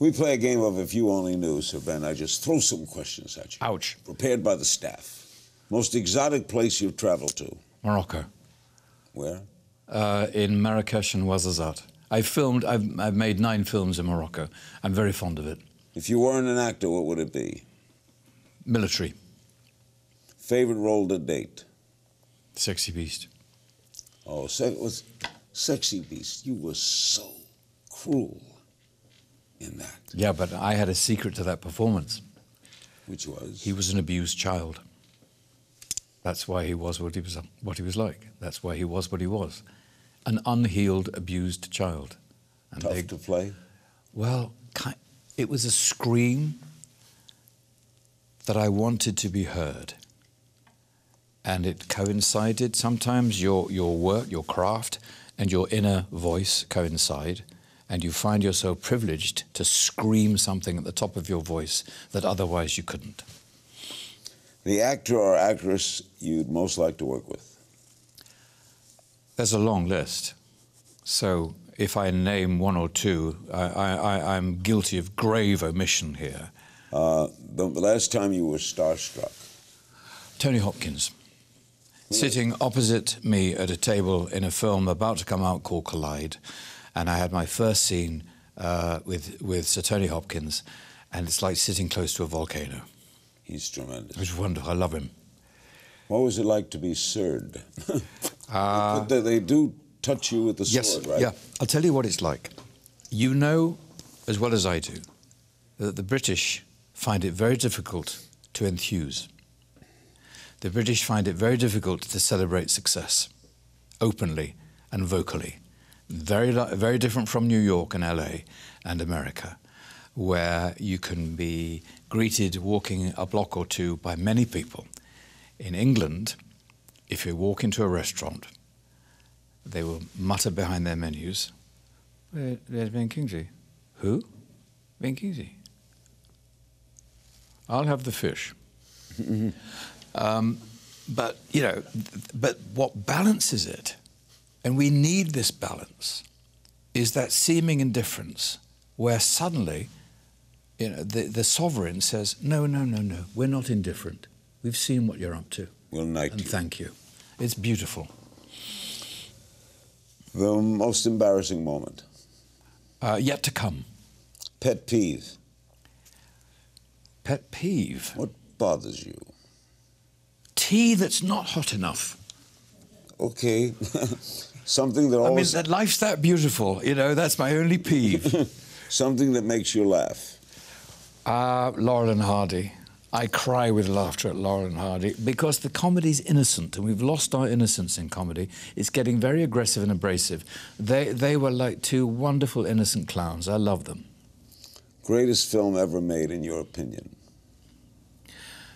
We play a game of If You Only Knew, Sir Ben. I just throw some questions at you. Ouch. Prepared by the staff. Most exotic place you've traveled to? Morocco. Where? In Marrakesh and Ouarzazate. I've made 9 films in Morocco. I'm very fond of it. If you weren't an actor, what would it be? Military. Favorite role to date? Sexy beast. Oh, was Sexy Beast. You were so cruel in that. Yeah, but I had a secret to that performance. Which was? He was an abused child. That's why he was what he was like. That's why he was what he was. An unhealed, abused child. And tough to play? Well, it was a scream that I wanted to be heard. And it coincided. Sometimes your work, your craft, and your inner voice coincide, and you find yourself privileged to scream something at the top of your voice that otherwise you couldn't. The actor or actress you'd most like to work with? There's a long list. So if I name 1 or 2, I'm guilty of grave omission here. The last time you were starstruck? Tony Hopkins. Sitting opposite me at a table in a film about to come out called Collide, and I had my first scene with Sir Tony Hopkins, and it's like sitting close to a volcano. He's tremendous. It was wonderful. I love him. What was it like to be Sir'd? They do touch you with the sword, right? Yeah. I'll tell you what it's like. You know, as well as I do, that the British find it very difficult to enthuse. The British find it very difficult to celebrate success, openly and vocally. Very different from New York and LA and America, where you can be greeted walking a block or 2 by many people. In England, if you walk into a restaurant, they will mutter behind their menus, "There's Ben Kingsley." "Who?" "Ben Kingsley." "I'll have the fish." But, you know, but what balances it, and we need this balance, is that seeming indifference where suddenly, you know, the sovereign says, no, we're not indifferent. We've seen what you're up to. We'll knight you. Thank you. It's beautiful. The most embarrassing moment? Yet to come. Pet peeve? Pet peeve? What bothers you? Tea that's not hot enough. Okay. Something that always... I mean, life's that beautiful, you know, that's my only peeve. Something that makes you laugh. Laurel and Hardy. I cry with laughter at Laurel and Hardy because the comedy's innocent, and we've lost our innocence in comedy. It's getting very aggressive and abrasive. They were like 2 wonderful, innocent clowns. I love them. Greatest film ever made, in your opinion?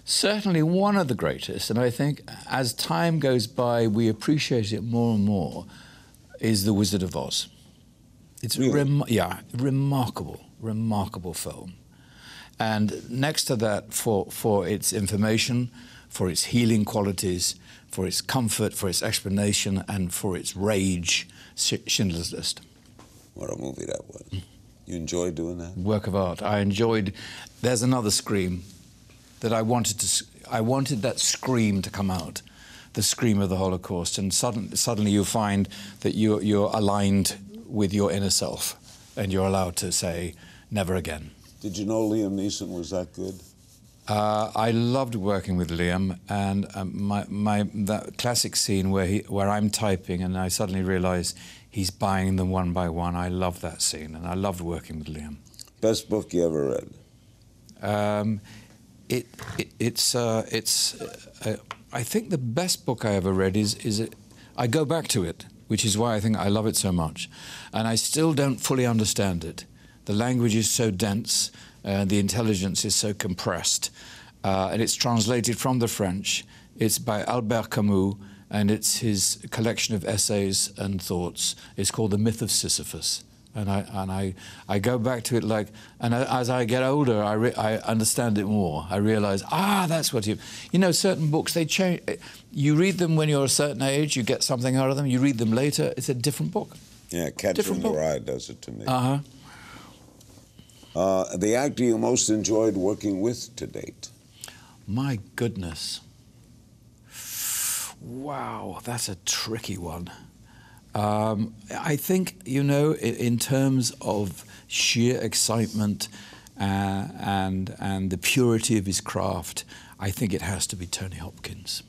Certainly one of the greatest, and I think as time goes by, we appreciate it more and more, is The Wizard of Oz. It's really? remarkable film. And next to that, for its information, for its healing qualities, for its comfort, for its explanation, and for its rage, Schindler's List. What a movie that was. You enjoyed doing that? Work of art. I enjoyed... There's another scream that I wanted that scream to come out, the scream of the Holocaust, and suddenly you find that you're aligned with your inner self, and you're allowed to say, never again. Did you know Liam Neeson was that good? I loved working with Liam, and that classic scene where I'm typing and I suddenly realise he's buying them one by one. I love that scene, and I loved working with Liam. Best book you ever read? I think the best book I ever read is I go back to it, which is why I think I love it so much, and I still don't fully understand it. The language is so dense, the intelligence is so compressed, and it's translated from the French. It's by Albert Camus, and it's his collection of essays and thoughts. It's called The Myth of Sisyphus. And I go back to it like, and as I get older, I understand it more. I realise, that's what you know, certain books, they change. You read them when you're a certain age, you get something out of them. You read them later, it's a different book. Yeah, Catcher in the Rye does it to me. The actor you most enjoyed working with to date? My goodness. Wow, that's a tricky one. I think, you know, in terms of sheer excitement and the purity of his craft, I think it has to be Tony Hopkins.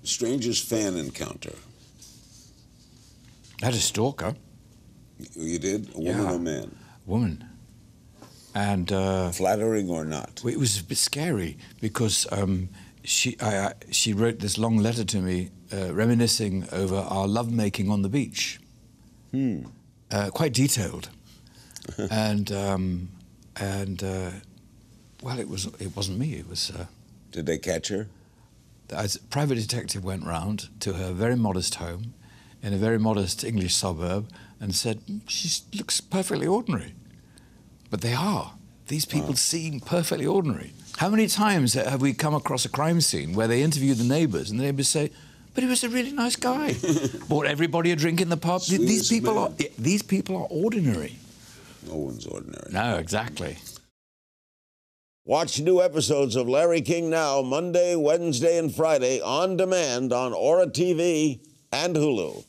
Strangest fan encounter? I had a stalker. You did? A woman or man? Woman. And flattering or not? Well, it was a bit scary because she wrote this long letter to me reminiscing over our lovemaking on the beach. Quite detailed. and well, it wasn't me. It was. Did they catch her? A private detective went round to her very modest home in a very modest English suburb and said, she looks perfectly ordinary. But they are. These people seem perfectly ordinary. How many times have we come across a crime scene where they interview the neighbours and the neighbours say, but he was a really nice guy. Bought everybody a drink in the pub. These people are ordinary. No one's ordinary. No, exactly. Watch new episodes of Larry King Now Monday, Wednesday, and Friday on demand on Aura TV and Hulu.